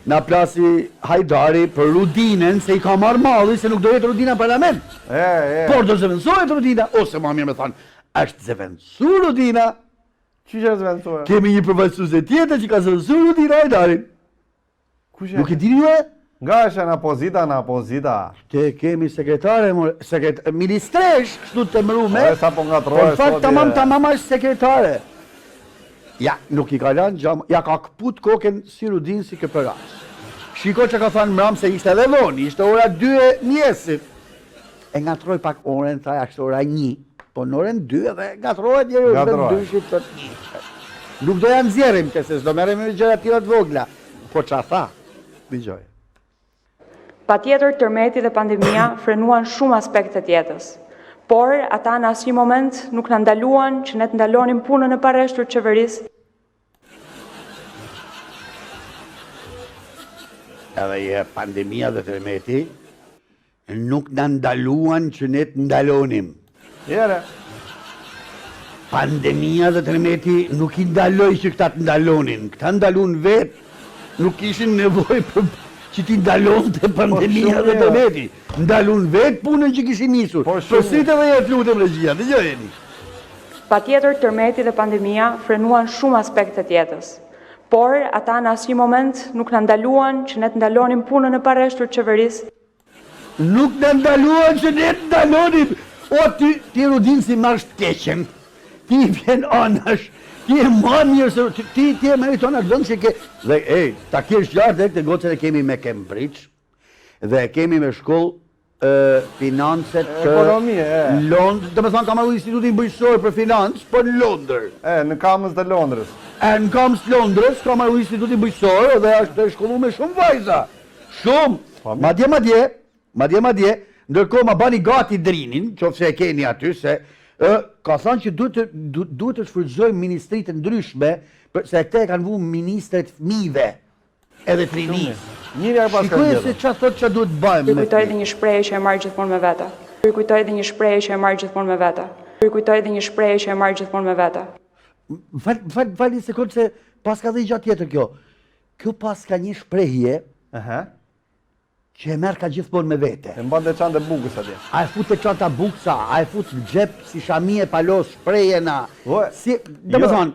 Na plasi Hajdari për Rudinën, se i ka marrë malli, se nuk do jetë Rudina në parlament. Por do zëvendësohet Rudina, ose ma mirë me thanë, është zëvendësu Rudina. Që është zëvendësuar? Kemi një përfaqësuese tjetër që ka zëvendësu Rudina Hajdarin. Nuk e dini ju e? Nga është në apozita. Te kemi sekretare, ministresh, kështu të mërume. Sa po nga trojë, por fakt tamam është sekretare. Ja, nuk i ka lanë gjama, ja ka këput koken si Rudin si këpëras. Shiko që ka thënë mram se ishte edhe dhoni, ishte ora 2 e mjesit. E nga troj pak oren, thaja kështë ora 1, po në oren 2 edhe nga troj njërë ora 2 të 1. Nuk do janë zjerim të se s'do merem me gjëra tjera të vogla, po që a tha, dijoj. Patjetër tërmeti dhe pandemia frenuan shumë aspekte të jetës. Por ata në asnjë moment nuk na ndaluan që ne të ndalonim punën e parreshtur të qeverisë. Edhe pandemia dhe tërmeti nuk na ndaluan që ne të ndalonim. Jere. Pandemia dhe tërmeti nuk i ndaloj që këta të ndalonin. Këta ndalun vetë, nuk ishin nevoj për që ti ndalon të pandemia dhe tërmeti. Ndalun vetë punën që kishin nisur. Përsit edhe jetë lutëm regjia, dhe gjojeni. Patjetër tërmeti dhe pandemia frenuan shumë aspekte të jetës. Por ata në asnjë moment nuk na ndaluan që ne të ndalonim punën e parreshtur të qeverisë. Nuk na ndaluan që ne të ndalonim. O ti Rudin si marrësh të keqen. Ti vjen anash. Ti e ma mirë se ti e meriton atë vend që ke. Dhe ta kesh gjatë këtë gocën e kemi me Cambridge dhe kemi me shkollë financet ekonomie. Londër, do të thonë ka marrë institutin bujqësor për financë, po në Londër. Në kamës të Londrës. Në kamës të Londrës ka marrë institutin bujqësor dhe është shkollu me shumë vajza. Shumë. Madje, ndërkohë ma bani gati drinin, qofse e keni aty se ka thënë që duhet të shfrytëzojmë ministritë ndryshme, se këte kanë vu ministret fëmijëve edhe të rinis. Shikoj se çfarë thotë çfarë duhet bëjmë. Kujtoj dhe një shprehje që e marr gjithmonë me vete. Kujtoj dhe një shprehje që e marr gjithmonë me vete. Kujtoj dhe një shprehje që e marr gjithmonë me vete. Val një sekondë se pas ka dhe i gjatë tjetër kjo. Kjo pas ka një shprehje që e merë ka gjithmonë me vete. E mban të çantë bukës atje. A e fut të çanta buksa, a e fut në xhep si shami e palos, shprehjena. Do të thonë,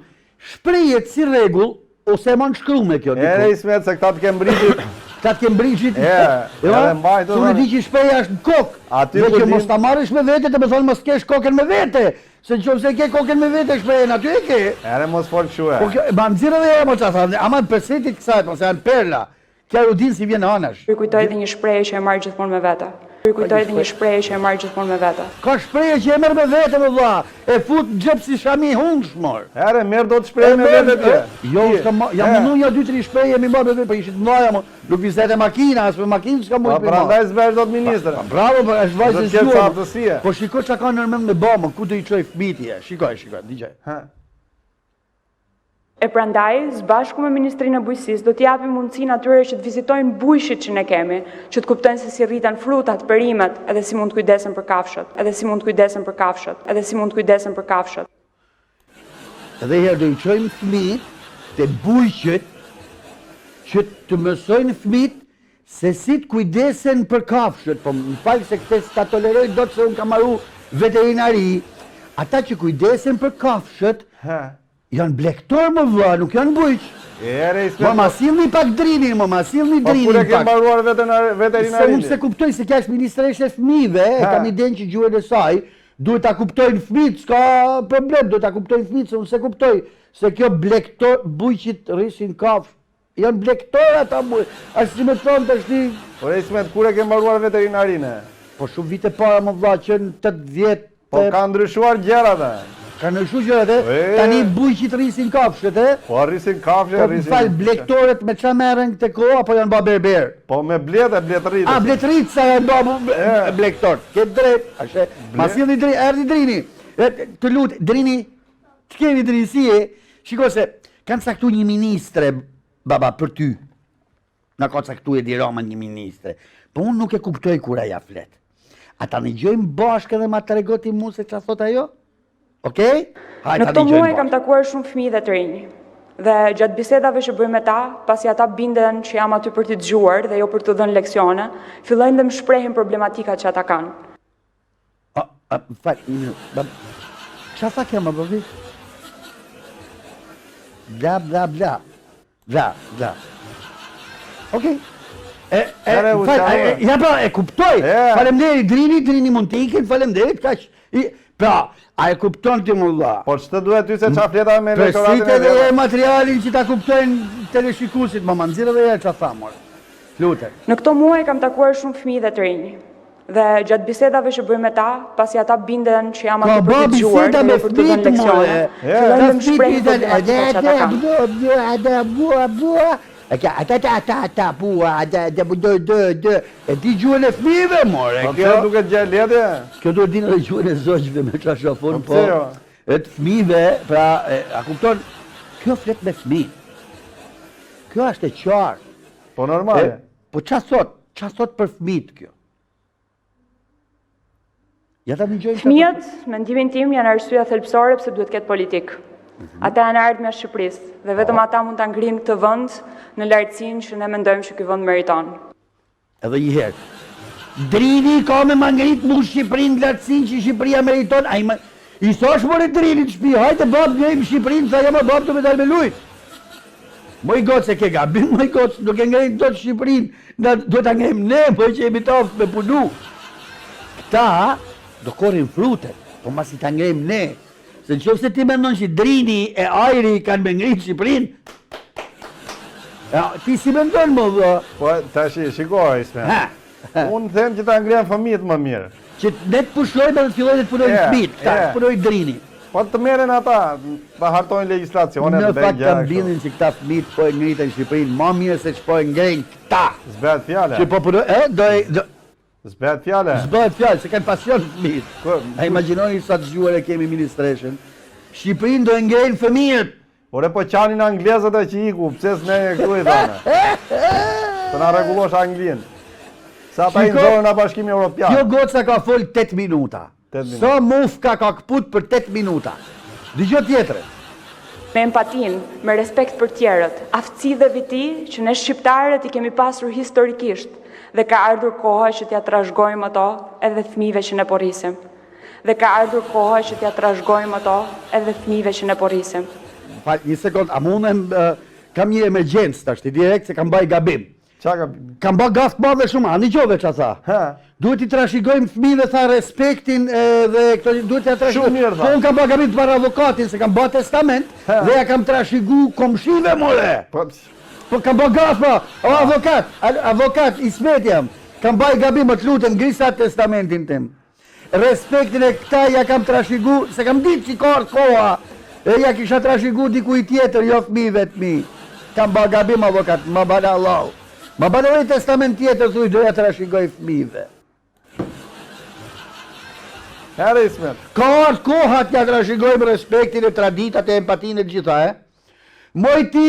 shprehjet si rregull ose e man shkrume kjo. Ere Ismet se këta të Cambridge-it. Këta të Cambridge-it. Edhe mbajtë. Unë di që shprehja është në kokë. Dhe që mos ta marrësh me vete, do të thonë mos kesh kokën me vete. Se nëse ke kokën me vete shprehjen aty e ke. Ere mos fol kështu e. Po ma nxirë edhe e mo çfarë thonë, ama përsetit kësaj, po se janë perla. Kja Rudin si vjen anash. Kujtoj dhe një shprehje që e marr gjithmonë me vete. Kujtoj dhe një shprehje që e marr gjithmonë me vete. Ka shprehje që e merr me vete më vlla. E fut në xhep si shami hundsh mor. Ere merr do të shprehje me vete ti. Jo, jam mundu një 2-3 shprehje mi marr me vete, po ishit mëdha më. Nuk vizete makina, as me makinë s'ka mund të. Prandaj s'vesh dot ministër. Bravo, po është vajzë e zgjuar. Po shikoj çka kanë nërmend me bamë, ku do i çoj fëmijë. Shikoj, dëgjoj. E prandaj, së bashku me Ministrinë e Bujqësisë, do t'japim mundësinë atyre që të vizitojnë bujshit që ne kemi, që të kuptojnë se si rriten frutat, perimet, edhe si mund të kujdesen për kafshët, edhe si mund të kujdesen për kafshët. Edhe herë do i çojmë fëmijët te bujqet që të mësojnë fëmijët se si të kujdesen për kafshët, po më fal se këtë s'ta toleroj dot se unë kam marru veterinari. Ata që kujdesen për kafshët janë blektor më vlla, nuk janë bujq. Ma sillni pak drinin, ma sillni drinin. Po kur e ke mbaruar veterinarin? Se unë se kuptoj se kja është ministreshe e fëmijëve, kam idenë që gjuhën e saj, duhet ta kuptojnë fëmijët, s'ka problem, duhet ta kuptojnë fëmijët, se unë se kuptoj se kjo blektor, bujqit rrisin kafsh, janë blektor ata bujq. Ashtë si me thonë të shti... Ore Ismet, kur e ke mbaruar veterinarine? Po shumë vite para më vlla, që në 80... Po ka ndryshuar gjërat e? Ka ndryshuar gjërat e? Tani bujqit rrisin kafshët e? Po rrisin kafshët, rrisin... Po falë, blektoret me qa merren këtë kohë, apo janë ba berber? Po me bletërit. A, bletërit sa janë ba blektor. Këtë drejt, ashe, ma sillni drini, erdi drini. Të lutë, drini, që kemi drini si e? Shiko se, kanë caktu një ministre, baba, për ty. Në ka caktu e di Roma një ministre. Po unë nuk e kuptoj kura ja flet. Ata në gjojmë bashkë edhe ma të regoti mu se që thot ajo? Okej? Në këto muaj kam takuar shumë fëmijë dhe të rinj. Dhe gjatë bisedave që bëj me ta, pasi ata binden që jam aty për t'i dëgjuar dhe jo për të dhënë leksione, fillojnë dhe më shprehin problematikat që ata kanë. Qa tha kjo më përvi? Bla, bla, bla. Bla, bla. Okej. Ja pra, e kuptoj. Faleminderit Drini mund t'ikin, faleminderit, kaq. Pra, a e kupton ti mulla? Po ç'të duhet ty se qa fleta me elektoratin Presit edhe materialin që ta kuptojnë teleshikuesit, më nxirr edhe herë ç'a tha mor. Lutem. Në këto muaj kam takuar shumë fëmijë dhe të rinj. Dhe gjatë bisedave që bëj me ta, pasi ata binden që jam aty për t'i dëgjuar dhe jo për të dhënë leksione, fillojnë dhe më shprehin problematika që ata kanë. E ti gjuhën e fëmijëve, more. Po pse duket gjë lehtë? Kjo duhet dinë edhe gjuhën e zogjve me qa shofon, Po pse jo? E të fëmijëve, pra, a kupton, kjo flet me fëmijë. Kjo është e qartë. Po normale. Po qa thot për fëmijët kjo? Ja ta dëgjojmë. Fëmijët, mendimin tim, janë arsyeja thelbësore pse duhet ketë politikë. Ata janë ardhmja e Shqipërisë dhe vetëm ata mund ta ngrinë këtë vend në lartësinë që ne mendojmë që ky vend meriton. Edhe një herë. Drini ka me ma ngrit mu Shqipërinë në lartësinë që Shqipëria meriton. I thash more Drinit shtëpi, hajde bab ngejmë Shqipërinë, sa jam bab të me dalë me lujt. Moj gotë se ke gabim, moj gotë, do ke ngejmë do të Shqipërinë, do të ngejmë ne, moj që jemi tafë me punu. Këta do korin frutet, po mas i ta ngejmë ne. Se në qofë se ti mendon që Drini e Ajri kanë me ngritë Shqipërinë, ti si mendon më dhe? Po tash shikoj Ismet. Unë them që ta ngrihen fëmijët më mirë. Që ne të pushojmë dhe të fillojnë të punojnë fëmijët, këta, të punojnë Drini. Po të merren ata, ta hartojnë legjislacionet. Në fakt kam bindin që këta fëmijët po e ngritën Shqipërinë, ma mirë se që po e ngrihen këta. Zbet fjale. Që po punojnë, Zbet fjale. Zbët fjallë, se kanë pasion fëmijët. A imaginoni sa të zgjuar e kemi ministration. Shqipërinë do e ngejnë fëmijët. Ore po qanin anglezët e që iku, pse s'ne e këtu i thane. Të na rregullosh Anglinë. Sa ata i nxorën në Bashkimin Evropian. Kjo goca ka fol 8 minuta. Sa mufka ka këput për 8 minuta. Dëgjoj tjetrën. Me empatin, me respekt për tjerët, aftësi dhe viti që ne shqiptarët i kemi pasur historikisht dhe ka ardhur koha që t'ja trashëgojmë ato edhe fëmijëve që ne porrisim. Dhe ka ardhur koha që t'ja trashëgojmë ato edhe fëmijëve që ne porrisim. Fal, një sekond, a mundem, kam një emergjencë tash, direkt se kam baj gabim. Qa gabim? Kam baj gaf të madhe shumë, a një gjove që tha. Duhet i trashëgojmë fëmijëve, tha, respektin dhe këto, duhet i trashëgojmë. Shumë mirë, tha. Po unë kam baj gabim të marrë avokatin, se kam baj testament, dhe ja kam trashëgu komshive, more. Po kam bë gafa, o avokat, Ismet jam, kam baj gabim, më të lutem, ngrisa testamentin tim. Respektin e këta ja kam trashëgu, se kam ditë që ka koha, e ja kisha trashëgu dikuj tjetër, jo fëmijëve të mi. Kam bë gabim, avokat, më bala Allah. Më bala edhe testament tjetër, thuj, doja trashëgoj fëmijëve. Herë Ismet. Ka ardhur koha të ja trashëgojmë respektin e traditat e empatinë e gjitha, Moj ti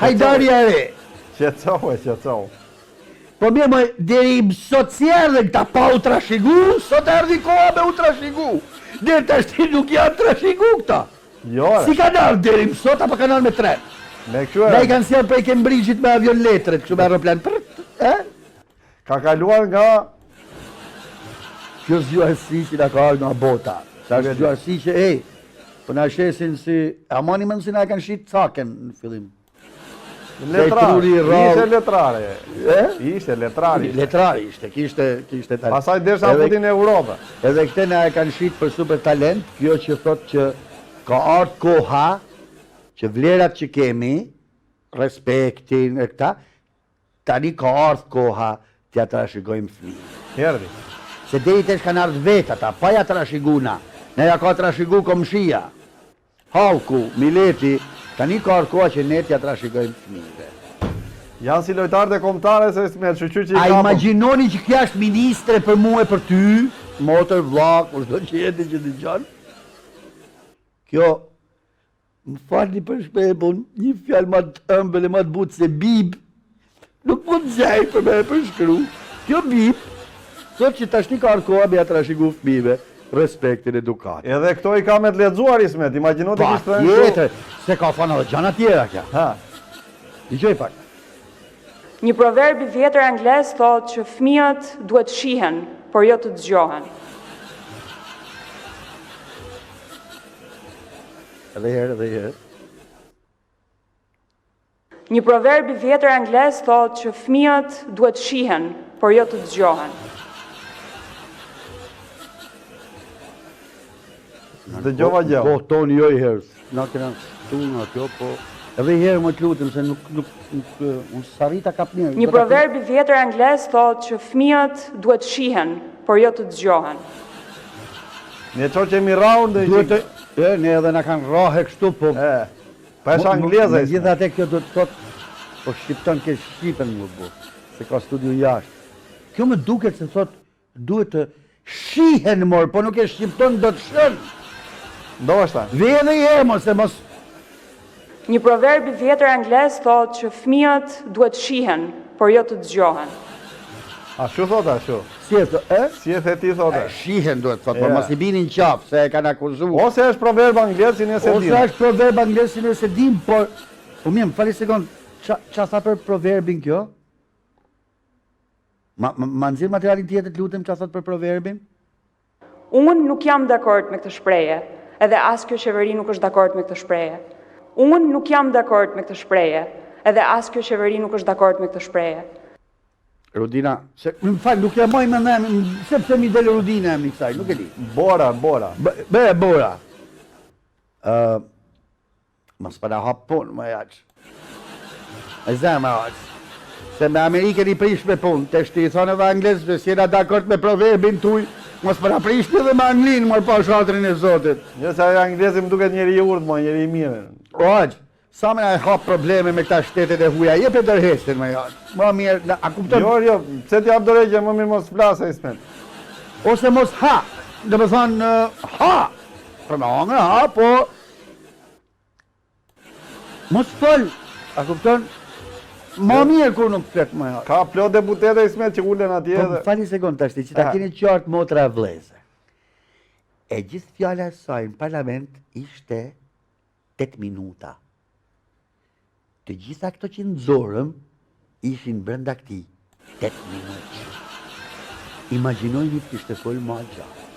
Hajdarja re. Qetësohu. Po mirë, më deri sot si erdhe këta pa u trashëgu, sot erdhi koha me u trashëgu. Deri tash nuk janë trashëgu këta. Jo. Si kanë ardhur deri sot apo kanë ardhur me tren? Me kështu e. Ne i kanë sjell prej Cambridge-it me avion letret, kështu me aeroplan. Ka kaluar nga kjo zgjuarësi që na ka ardhur nga bota. Sa zgjuarësi që po na shesin si amani mend se na kanë shit caken në fillim. Letrare. Ishte letrari. Letrari ishte, kishte talent. Pasaj desha putin e Europë. Edhe këte na e kanë shit për super talent, kjo që thot që ka ardhur koha që vlerat që kemi, respektin e këta, tani ka ardhur koha t'ja trashëgojmë fëmijët. Erdhi. Se deri tash kanë ardhur vetë ata, pa ja trashëguna. Ne ja ka trashëgu komshia. Hallku, Mileti, tani ka ardhur koha që ne t'ja trashëgojmë fëmijëve. Janë si lojtarët e kombëtare se me shoqyr që i A kapën. imagjinoni që kjo është ministre për mua e për ty, motor, vllak, çdo që jeti që dëgjon? Kjo, më falni për shpejpun, një fjalë më të ëmbël e më të butë se bib, nuk mund të gjej për me përshkru. Kjo bib, thot që tashni ka ardhur koha me ja trashëgu fëmijëve. respektin, edukatin. Edhe këto i ka me të lexuar Ismet, imagjino të Pa kishte thënë kështu. tjetër, se ka thënë edhe gjana tjera kja. Ha. Dëgjoj pak. Një proverb i vjetër anglez thotë që fëmijët duhet shihen, por jo të dëgjohen. Edhe herë. Një proverb i vjetër anglez thotë që fëmijët duhet shihen, por jo të dëgjohen. Dëgjova gjë. Po, toni jo i herës. Na kena shtu nga kjo, po... Edhe i herë më të lutem, se unë s'arrita kap një. Një proverb i vjetër anglez thotë që fëmijët duhet shihen, por jo të dëgjohen. Ne çoqemi round dhe Duhet të... Ne edhe na kanë rrahe kështu, po... Pa është angleza Ismet. Gjithatë kjo do të thotë, po shqipton ke shqipen më bu, se ka studiu jashtë. Kjo më duket se thotë, duhet të shihen mor, po nuk e shqipton do të shën. Ndoshta. Dhe edhe i herë mos, se mos... Një proverb i vjetër anglez thotë që fëmijët duhet shihen, por jo të dëgjohen. A shu thotë ashtu? Si e thë, e? Si e the ti thotë? Shihen duhet thotë, por mos i binin qafë, se e kanë akuzuar. Ose është proverb anglez si nëse Ose dim. është proverb anglez si nëse dim, por... Po mirë, më fali sekond, qa tha për proverbin kjo? Ma nxirr materialin tjetër të lutem qa thot për proverbin? Unë nuk jam dakord me këtë shprehje, edhe as kjo qeveri nuk është dakord me këtë shprehje. Unë nuk jam dakord me këtë shprehje, edhe as kjo qeveri nuk është dakord me këtë shprehje. Rudina, se më fal, nuk e moj me emrin, sepse mi del Rudina emri kësaj, nuk e di. Bora. Bora. Mas para hap punë, më jaqë. E zemë aqë. Se me Amerikën i prish me punë, të shti i thonë edhe anglezve, si jena dakord me proverbin tuj, mos para prish edhe me anglinë, mor pa shatrin e Zotit. Jo se ajo anglezi më duket njeri i urtë, mo, njeri i mirë. O aqë, sa me na e hap probleme me këta shtetet e huja, jep e dërhesin me jaqë. Më mirë, a kupton? Jo, pse ti hap dorëgjë, më mirë mos flasë Ismet. Ose mos ha, dhe me thonë, ha, për me hangë, ha, po, mos fol, a kupton? Ma mirë kur nuk flet më ha. Ka plot deputete Ismet që ulen atje Po, edhe. fali sekund të ashti, që ta keni qartë motra e vleze. E gjithë fjala e saj në parlament ishte 8 minuta. Të gjitha këto që nëzorëm ishin brenda këti 8 minutë. Imagjinojni të kishte fol ma gjatë.